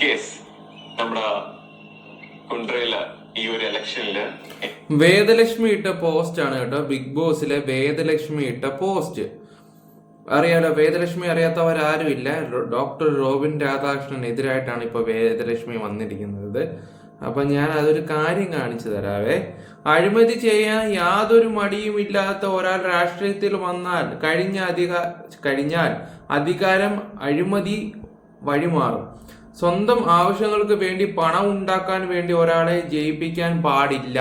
Case നമ്മുടെ കുണ്ട്രയില് ഈ ഒരു ഇലക്ഷനില് വേദലക്ഷ്മി ഇട്ട പോസ്റ്റ് ആണ് കേട്ടോ. ബിഗ് ബോസിലെ വേദലക്ഷ്മി ഇട്ട പോസ്റ്റ് അറിയാലോ. വേദലക്ഷ്മി അറിയാത്തവരാരുമില്ല. ഡോക്ടർ റോബിൻ രാധാകൃഷ്ണനെതിരായിട്ടാണ് ഇപ്പൊ വേദലക്ഷ്മി വന്നിരിക്കുന്നത്. അപ്പൊ ഞാൻ അതൊരു കാര്യം കാണിച്ചു തരാവേ. അഴിമതി ചെയ്യാൻ യാതൊരു മടിയും ഇല്ലാത്ത ഒരാൾ രാഷ്ട്രീയത്തിൽ വന്നാൽ കഴിഞ്ഞാൽ അധികാരം അഴിമതി വഴിമാറും. സ്വന്തം ആവശ്യങ്ങൾക്ക് വേണ്ടി പണം ഉണ്ടാക്കാൻ വേണ്ടി ഒരാളെ ജയിപ്പിക്കാൻ പാടില്ല.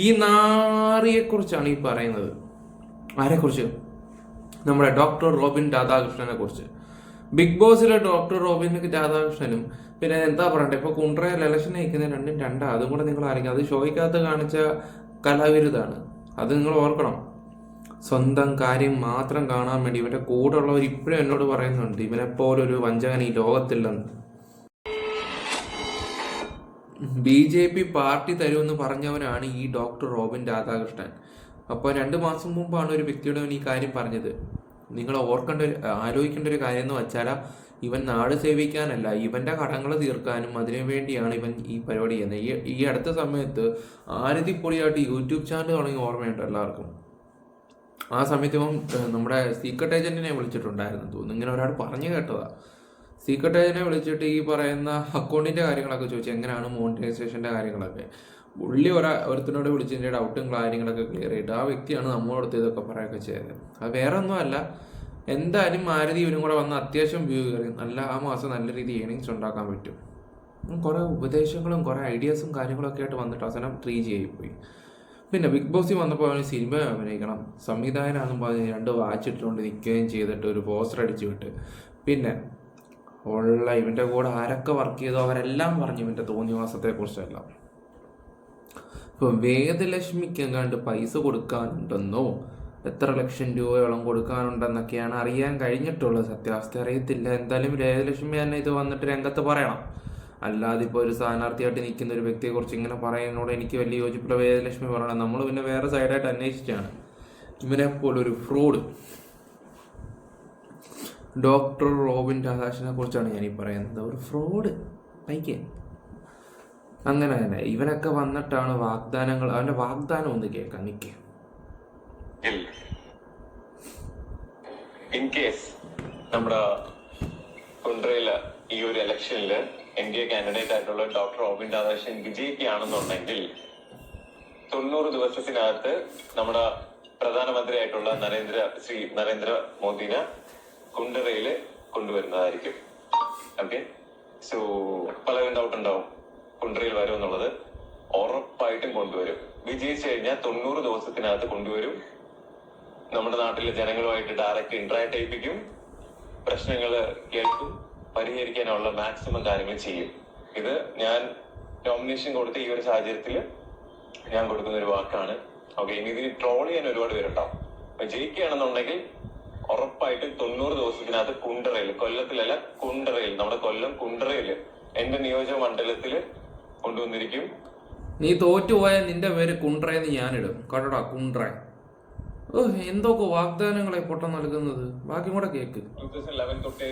ഈ നാറിയെ കുറിച്ചാണ് ഈ പറയുന്നത്. ആരെക്കുറിച്ച്? നമ്മുടെ ഡോക്ടർ റോബിൻ രാധാകൃഷ്ണനെ കുറിച്ച്. ബിഗ് ബോസിലെ ഡോക്ടർ റോബിൻ രാധാകൃഷ്ണനും പിന്നെ എന്താ പറയണ്ടേ, ഇപ്പൊ കുണ്ട്രയിൽ ഇലക്ഷൻ നയിക്കുന്ന രണ്ടും രണ്ടാ. അതും കൂടെ നിങ്ങൾ അറിയിക്കുക. അത് ഷോയ്ക്കകത്ത് കാണിച്ച കലാവിരുതാണ്. അത് നിങ്ങൾ ഓർക്കണം. സ്വന്തം കാര്യം മാത്രം കാണാൻ വേണ്ടി ഇവന്റെ കൂടെ ഉള്ളവർ ഇപ്പോഴും എന്നോട് പറയുന്നുണ്ട് ഇവനെ പോലൊരു വഞ്ചകൻ ഈ ലോകത്തില്ലെന്ന്. BJP പാർട്ടി തരുമെന്ന് പറഞ്ഞവനാണ് ഈ ഡോക്ടർ റോബിൻ രാധാകൃഷ്ണൻ. അപ്പോൾ 2 മാസം മുമ്പാണ് ഒരു വ്യക്തിയോട് ഈ കാര്യം പറഞ്ഞത്. നിങ്ങൾ ആലോചിക്കേണ്ട ഒരു കാര്യം എന്ന് വെച്ചാൽ ഇവൻ നാട് സേവിക്കാനല്ല, ഇവന്റെ കടങ്ങൾ തീർക്കാനും അതിനു വേണ്ടിയാണ് ഇവൻ ഈ പരിപാടി ചെയ്യുന്നത്. ഈ അടുത്ത സമയത്ത് ആരതിപ്പൊളിയായിട്ട് യൂട്യൂബ് ചാനൽ തുടങ്ങി ഓർമ്മയുണ്ട് എല്ലാവർക്കും. ആ സമയത്ത് ഇവൻ നമ്മുടെ സീക്രട്ട് ഏജന്റിനെ വിളിച്ചിട്ടുണ്ടായിരുന്നു തോന്നുന്നു. ഇങ്ങനെ ഒരാൾ പറഞ്ഞു കേട്ടതാ. സീക്രട്ട് ഏജന്റിനെ വിളിച്ചിട്ട് ഈ പറയുന്ന അക്കൗണ്ടിന്റെ കാര്യങ്ങളൊക്കെ ചോദിച്ചു, എങ്ങനെയാണ് മോണിറ്റൈസേഷന്റെ കാര്യങ്ങളൊക്കെ. പുള്ളി ഒരുത്തിനോട് വിളിച്ചതിൻ്റെ ഡൗട്ടും കാര്യങ്ങളൊക്കെ ക്ലിയർ ചെയ്തിട്ട് ആ വ്യക്തിയാണ് നമ്മളോടത്ത് ഇതൊക്കെ പറയുകയൊക്കെ ചെയ്തത്. അത് വേറെ ഒന്നുമല്ല, എന്തായാലും മാരുതി ഇവനും കൂടെ വന്ന് അത്യാവശ്യം വ്യൂ കയറി ആ മാസം നല്ല രീതിയിൽ ഏണിങ്സ് ഉണ്ടാക്കാൻ പറ്റും. കുറേ ഉപദേശങ്ങളും കുറേ ഐഡിയാസും കാര്യങ്ങളൊക്കെ ആയിട്ട് വന്നിട്ട് അവസാനം 3G ആയിപ്പോയി. പിന്നെ ബിഗ് ബോസിൽ വന്നപ്പോൾ അവന് സിനിമ അഭിനയിക്കണം, സംവിധായകനാണെന്നും പറഞ്ഞ് 2 വാച്ച് ഇട്ടുകൊണ്ട് നിൽക്കുകയും ചെയ്തിട്ട് ഒരു പോസ്റ്റർ അടിച്ചു വിട്ട്. പിന്നെ ഇവൻ്റെ കൂടെ ആരൊക്കെ വർക്ക് ചെയ്തോ അവരെല്ലാം പറഞ്ഞു ഇവൻ്റെ തോന്നിവാസത്തെക്കുറിച്ചെല്ലാം. ഇപ്പോൾ വേദലക്ഷ്മിക്ക് എങ്ങാണ്ട് പൈസ കൊടുക്കാനുണ്ടെന്നോ എത്ര ലക്ഷം രൂപയോളം കൊടുക്കാനുണ്ടെന്നൊക്കെയാണ് അറിയാൻ കഴിഞ്ഞിട്ടുള്ളത്. സത്യാവസ്ഥ അറിയത്തില്ല. എന്തായാലും വേദലക്ഷ്മി തന്നെ ഇത് വന്നിട്ട് രംഗത്ത് പറയണം. അല്ലാതെ ഇപ്പോൾ ഒരു സ്ഥാനാർത്ഥിയായിട്ട് നിൽക്കുന്ന ഒരു വ്യക്തിയെക്കുറിച്ച് ഇങ്ങനെ പറയുന്നതോട് എനിക്ക് വലിയ യോജിപ്പുള്ള വേദലക്ഷ്മി പറയണം. നമ്മൾ പിന്നെ വേറെ സൈഡായിട്ട് അന്വേഷിച്ചാണ് ഇവനെ പോലൊരു ഫ്രോഡ് ഡോക്ടർ റോബിൻ രാധാകൃഷ്ണനെ കുറിച്ചാണ് ഞാനീ പറയുന്നത്. ഒരു ഫ്രോഡ് പൈക്ക് അങ്ങനെ തന്നെ ഇവനൊക്കെ വന്നിട്ടാണ് വാഗ്ദാനങ്ങൾ. അവന്റെ വാഗ്ദാനം ഒന്ന് കേൾക്കാം. നിക്ക്. ഇൻ കേസ് നമ്മുടെ കുണ്ട്രയില് ഈ ഒരു ഇലക്ഷനില് NDA കാൻഡിഡേറ്റ് ആയിട്ടുള്ള ഡോക്ടർ റോബിൻ രാധാകൃഷ്ണൻ വിജയിക്കുകയാണെന്നുണ്ടെങ്കിൽ 90 ദിവസത്തിനകത്ത് നമ്മുടെ പ്രധാനമന്ത്രിയായിട്ടുള്ള ശ്രീ നരേന്ദ്ര മോദിനെ കുണ്ട്രയില് കൊണ്ടുവരുന്നതായിരിക്കും. ഓക്കെ, സോ പലരും ഡൗട്ട് ഉണ്ടാവും കുണ്ട്രയിൽ വരും എന്നുള്ളത്. ഉറപ്പായിട്ടും കൊണ്ടുവരും. വിജയിച്ചു കഴിഞ്ഞാൽ 90 ദിവസത്തിനകത്ത് കൊണ്ടുവരും. നമ്മുടെ നാട്ടിലെ ജനങ്ങളുമായിട്ട് ഡയറക്റ്റ് ഇന്ററാക്ട് ചെയ്യിപ്പിക്കും. പ്രശ്നങ്ങൾ കേൾക്കും. പരിഹരിക്കാനുള്ള മാക്സിമം കാര്യങ്ങൾ ചെയ്യും. ഇത് ഞാൻ നോമിനേഷൻ കൊടുത്ത ഈ ഒരു സാഹചര്യത്തിൽ ഞാൻ കൊടുക്കുന്ന ഒരു വാക്കാണ്. ഓക്കെ, ഇനി ഇതിന് ട്രോൾ ചെയ്യാൻ ഒരുപാട് പേരുണ്ടാവും. ജയിക്കുകയാണെന്നുണ്ടെങ്കിൽ ഉറപ്പായിട്ടും 90 ദിവസത്തിനകത്ത് കുണ്ട്രയിൽ, കൊല്ലത്തിലല്ല കുണ്ട്രയിൽ, നമ്മുടെ കൊല്ലം കുണ്ട്രയില് എന്റെ നിയോജക മണ്ഡലത്തില് കൊണ്ടുവന്നിരിക്കും. നീ തോറ്റുപോയാൽ നിന്റെ പേര് കുണ്ട്രയെന്ന് ഞാനിടും കേട്ടോടാ. കുണ്ട്ര എന്തൊക്കെ വാഗ്ദാനങ്ങളെ പൊട്ടം നൽകുന്നത്. ബാക്കി കൂടെ കേക്ക്. 2011 തൊട്ടേ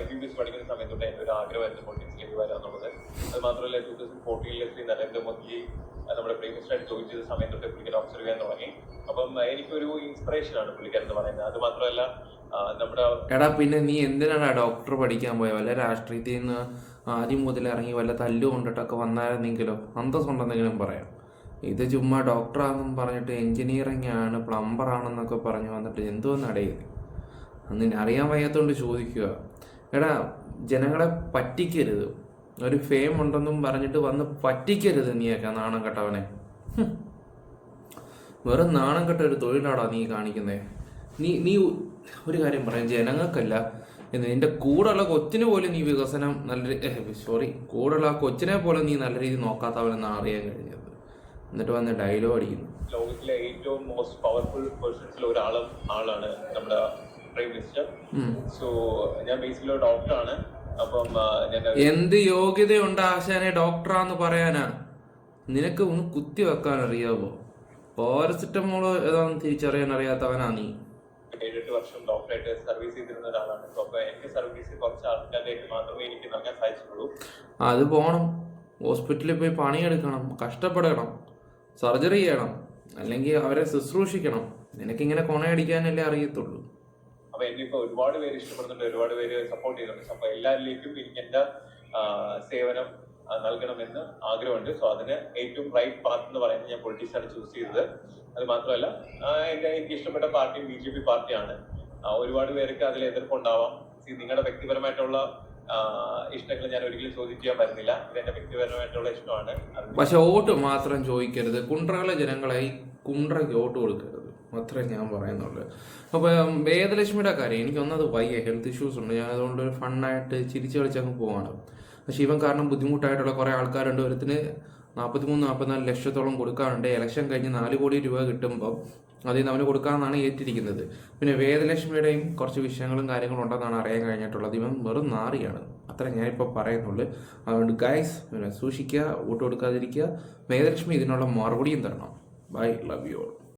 MBBS പഠിക്കുന്ന സമയത്ത് തൊട്ടേ എന്റെ ഒരു ആഗ്രഹമായിരുന്നു പൊളിറ്റിക്സിലേക്ക് വരാന്നുള്ളത്. അത് മാത്രമല്ല 2014 ശ്രീ നരേന്ദ്രമോദി നമ്മുടെ പ്രൈം മിനിസ്റ്ററായിട്ട് ജോയിൻ ചെയ്ത സമയം തൊട്ടേ പുള്ളിക്കാരൻ ഒബ്സർവ് ചെയ്യാൻ തുടങ്ങി. അപ്പം എനിക്കൊരു ഇൻസ്പിറേഷൻ ആണ് പുള്ളിക്കാരൻ എന്ന് പറയുന്നത്. അത് മാത്രമല്ല നമ്മുടെ പിന്നെ നീ എന്തിനാണ് ഡോക്ടർ പഠിക്കാൻ പോയ? വല്ല രാഷ്ട്രീയത്തിൽ നിന്ന് ആദ്യം മുതൽ ഇറങ്ങി വല്ല തല്ലു കൊണ്ടിട്ടൊക്കെ വന്നായിരുന്നെങ്കിലോ അന്തസ്സുണ്ടെന്നെങ്കിലും പറയാം. ഇത് ചുമ്മാ ഡോക്ടറാണെന്നും പറഞ്ഞിട്ട് എൻജിനീയറിംഗ് ആണ്, പ്ലംബർ ആണെന്നൊക്കെ പറഞ്ഞു വന്നിട്ട് എന്തോന്ന് അടയത്. അന്ന് അറിയാൻ വയ്യാത്തോണ്ട് ചോദിക്കുക. ജനങ്ങളെ പറ്റിക്കരുത്. ഒരു ഫെയിം ഉണ്ടെന്നും പറഞ്ഞിട്ട് വന്ന് പറ്റിക്കരുത്. നീയൊക്കെ നാണം കെട്ടവനെ. വെറും നാണം കെട്ട ഒരു തൊഴിലാടാ നീ കാണിക്കുന്നേ. നീ ഒരു കാര്യം പറയാം, ജനങ്ങൾക്കല്ല നിന്റെ കൂടെയുള്ള കൊച്ചിനെ പോലും നീ വികസനം കൂടെയുള്ള ആ കൊച്ചിനെ പോലും നീ നല്ല രീതിയിൽ നോക്കാത്തവനെന്നാണ് അറിയാൻ കഴിഞ്ഞത്. എന്നിട്ട് വന്ന് ഡയലോഗ് അടിക്കുന്നു. ലോകത്തിലെ ഏറ്റവും മോസ്റ്റ് പവർഫുൾ പേഴ്സൺസിൽ ആളാണ് നമ്മുടെ പ്രൈം മിനിസ്റ്റർ. സോ ഞാൻ ബേസിക്കലി ഒരു ഡോക്ടറാണ്. അപ്പം എന്ത് യോഗ്യതയുണ്ട് ആശാനെ ഡോക്ടറാന്ന് പറയാനാ? നിനക്ക് ഒന്ന് കുത്തി വെക്കാൻ അറിയാവോ? പാരസിറ്റമോള് ഏതാണെന്ന് തിരിച്ചറിയാൻ അറിയാത്തവനാ നീ. 7-8 വർഷം ഡോക്ടറായിട്ട് സർവീസ് ചെയ്തിരുന്ന ഒരാളാണ്. സോ അപ്പൊ എന്റെ സർവീസ് കുറച്ച് ആൾക്കാരിലേക്ക് മാത്രമേ എനിക്ക് നൽകാൻ സാധിച്ചുള്ളൂ. അത് പോകണം, ഹോസ്പിറ്റലിൽ പോയി പണിയെടുക്കണം, കഷ്ടപ്പെടണം, സർജറി ചെയ്യണം, അല്ലെങ്കിൽ അവരെ ശുശ്രൂഷിക്കണം. നിനക്കിങ്ങനെ കൊണയടിക്കാനല്ലേ അറിയത്തുള്ളൂ. അപ്പൊ എന്നെ ഇപ്പൊ ഒരുപാട് പേര് ഇഷ്ടപ്പെടുന്നുണ്ട്, ഒരുപാട് പേര് സപ്പോർട്ട് ചെയ്യുന്നുണ്ട്. അപ്പൊ എല്ലാവരിലേക്കും എനിക്ക് എന്റെ സേവനം നൽകണമെന്ന് ആഗ്രഹമുണ്ട്. സോ അതിന് ഏറ്റവും റൈറ്റ് പാത്ത് എന്ന് പറയുന്നത് ഞാൻ പൊളിറ്റിക്സ് ആണ് ചൂസ് ചെയ്തത്. അത് മാത്രമല്ല എനിക്ക് ഇഷ്ടപ്പെട്ട പാർട്ടി BJP പാർട്ടിയാണ്. ഒരുപാട് പേർക്ക് അതിൽ എതിർപ്പുണ്ടാവാം. നിങ്ങളുടെ വ്യക്തിപരമായിട്ടുള്ള ഇഷ്ടങ്ങൾ ഞാൻ ഒരിക്കലും ചോദ്യം ചെയ്യാൻ പറ്റുന്നില്ല. ഇത് എന്റെ വ്യക്തിപരമായിട്ടുള്ള ഇഷ്ടമാണ്. പക്ഷെ വോട്ട് മാത്രം ചോദിക്കരുത്. കുണ്ട്രയിലെ ജനങ്ങളെ ഈ കുണ്ട്രയ്ക്ക് വോട്ട് കൊടുക്കരുത്, അത്രേ ഞാൻ പറയുന്നുള്ളൂ. അപ്പോൾ വേദലക്ഷ്മിയുടെ കാര്യം എനിക്കൊന്നത് വയ്യ, ഹെൽത്ത് ഇഷ്യൂസ് ഉണ്ട്. ഞാൻ അതുകൊണ്ട് ഒരു ഫണ്ണായിട്ട് ചിരിച്ച് കളിച്ചങ്ങ് പോവാണ്. പക്ഷെ ഇവൻ കാരണം ബുദ്ധിമുട്ടായിട്ടുള്ള കുറേ ആൾക്കാരുണ്ട്. ഒരുത്തിന് 43-44 ലക്ഷത്തോളം കൊടുക്കാറുണ്ട്. ഇലക്ഷൻ കഴിഞ്ഞ് 4 കോടി രൂപ കിട്ടുമ്പോൾ അതിൽ നിന്ന് അവന് കൊടുക്കാമെന്നാണ് ഏറ്റിരിക്കുന്നത്. പിന്നെ വേദലക്ഷ്മിയുടെയും കുറച്ച് വിഷയങ്ങളും കാര്യങ്ങളും ഉണ്ടെന്നാണ് അറിയാൻ കഴിഞ്ഞിട്ടുള്ളത്. ഇവൻ വെറും നാറിയാണ്, അത്ര ഞാനിപ്പോൾ പറയുന്നുള്ളൂ. അതുകൊണ്ട് ഗൈസ് സൂക്ഷിക്കുക, വോട്ട് കൊടുക്കാതിരിക്കുക. വേദലക്ഷ്മി ഇതിനുള്ള മറുപടിയും തരണം. Bye, love you all.